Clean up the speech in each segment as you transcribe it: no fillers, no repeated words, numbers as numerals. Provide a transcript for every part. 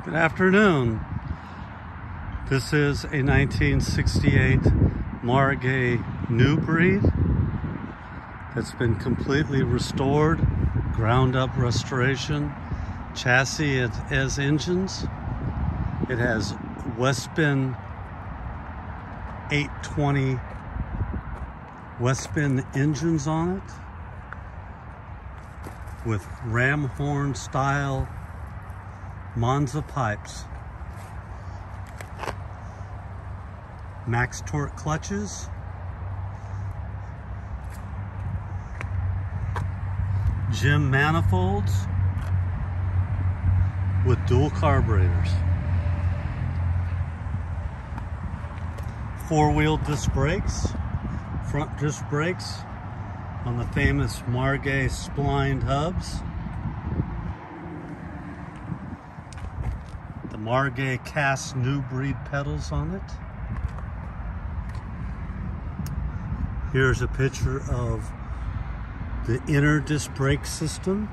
Good afternoon. This is a 1968 Margay New Breed that's been completely restored, ground up restoration, chassis as engines. It has Westbends 820 Westbends engines on it with ram horn style Monza pipes, max torque clutches, Jim manifolds with dual carburetors, four-wheel disc brakes, front disc brakes on the famous Margay splined hubs, the Margay cast New Breed pedals on it. Here's a picture of the inner disc brake system.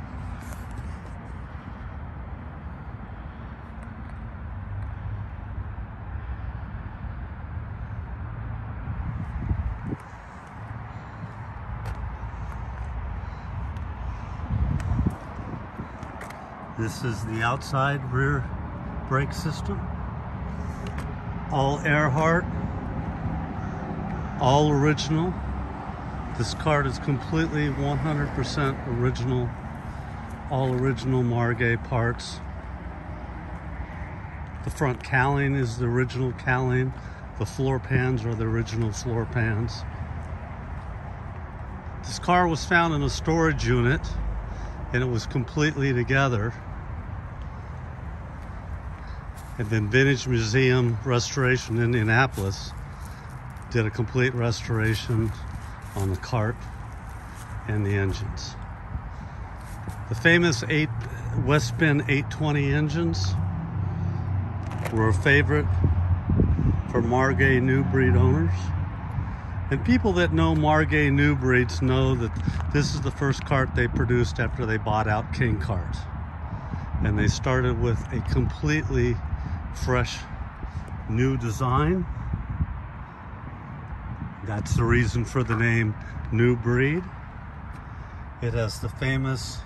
This is the outside rear brake system. All Earhart, all original. This kart is completely 100% original, all original Margay parts. The front cowling is the original cowling. The floor pans are the original floor pans. This car was found in a storage unit and it was completely together. And then Vintage Museum Restoration in Indianapolis did a complete restoration on the kart and the engines. The famous Westbends 820 engines were a favorite for Margay New Breed owners. And people that know Margay New Breeds know that this is the first kart they produced after they bought out King Kart. And they started with a completely fresh new design. That's the reason for the name New Breed. It has the famous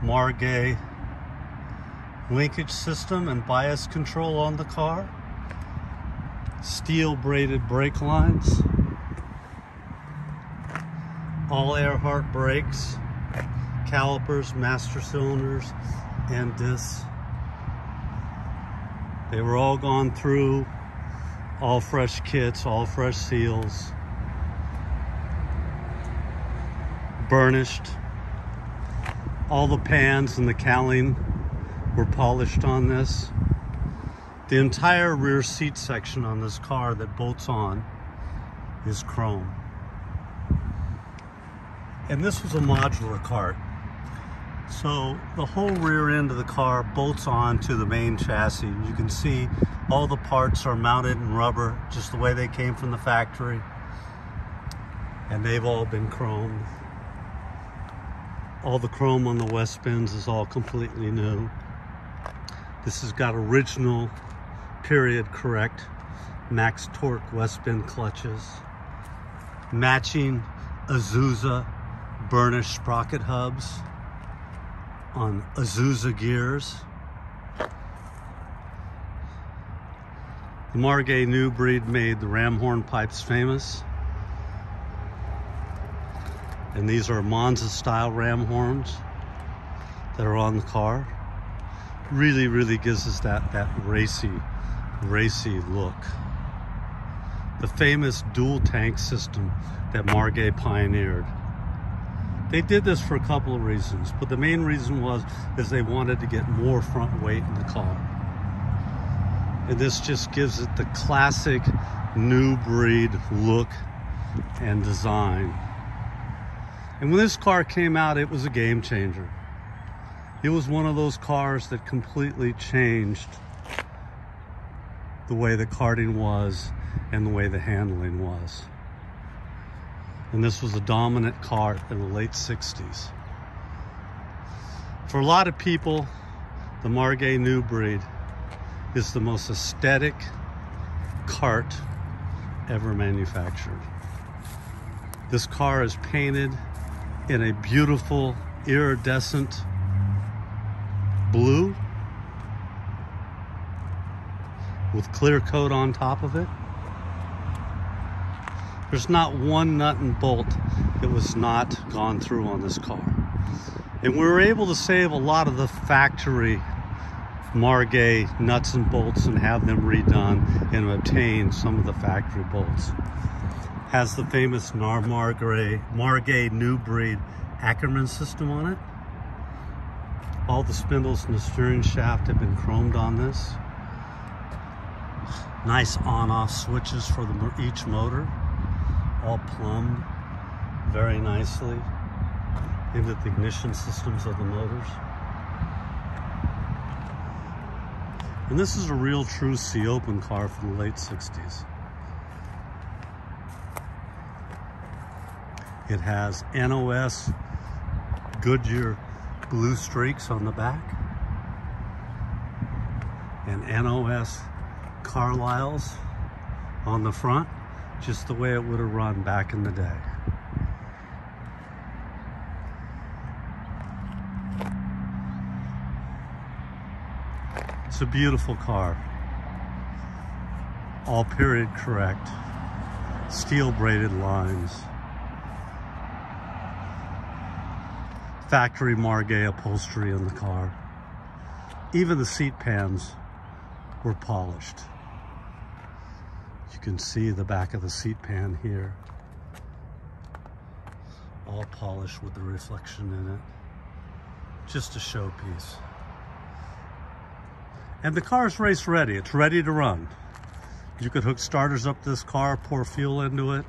Margay linkage system and bias control on the car, steel braided brake lines, all Earhart brakes, calipers, master cylinders, and discs. They were all gone through, all fresh kits, all fresh seals, burnished. All the pans and the cowling were polished on this. The entire rear seat section on this car that bolts on is chrome. And this was a modular kart. So the whole rear end of the car bolts on to the main chassis. You can see all the parts are mounted in rubber, just the way they came from the factory. And they've all been chromed. All the chrome on the Westbends is all completely new. This has got original, period correct, max torque Westbends clutches, matching Azusa burnished sprocket hubs on Azusa gears. The Margay New Breed made the ram horn pipes famous. And these are Monza style ram horns that are on the car. Really gives us that racy look. The famous dual tank system that Margay pioneered. They did this for a couple of reasons, but the main reason is they wanted to get more front weight in the car. And this just gives it the classic New Breed look and design. And when this car came out, it was a game changer. It was one of those cars that completely changed the way the karting was and the way the handling was. And this was a dominant kart in the late 60s. For a lot of people, the Margay New Breed is the most aesthetic kart ever manufactured. This car is painted in a beautiful iridescent blue with clear coat on top of it. There's not one nut and bolt that was not gone through on this car. And we were able to save a lot of the factory Margay nuts and bolts and have them redone and obtain some of the factory bolts. Has the famous Margay New Breed Ackerman system on it. All the spindles in the steering shaft have been chromed on this. Nice on-off switches for each motor, all plumbed very nicely into the ignition systems of the motors. And this is a real true C-open car from the late 60s. It has NOS Goodyear blue streaks on the back and NOS Carlisles on the front, just the way it would have run back in the day. It's a beautiful car, all period correct, steel braided lines, factory Margay upholstery in the car. Even the seat pans were polished. You can see the back of the seat pan here, all polished with the reflection in it. Just a showpiece. And the car is race ready. It's ready to run. You could hook starters up to this car, pour fuel into it,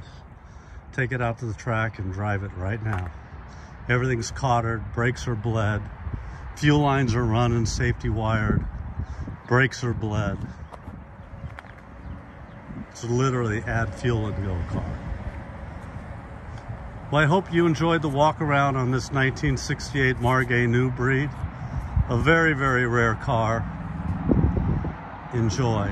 take it out to the track and drive it right now. Everything's cottered, brakes are bled, fuel lines are running, safety wired, brakes are bled. It's literally add fuel and go car. Well, I hope you enjoyed the walk around on this 1968 Margay New Breed. A very, very rare car. Enjoy.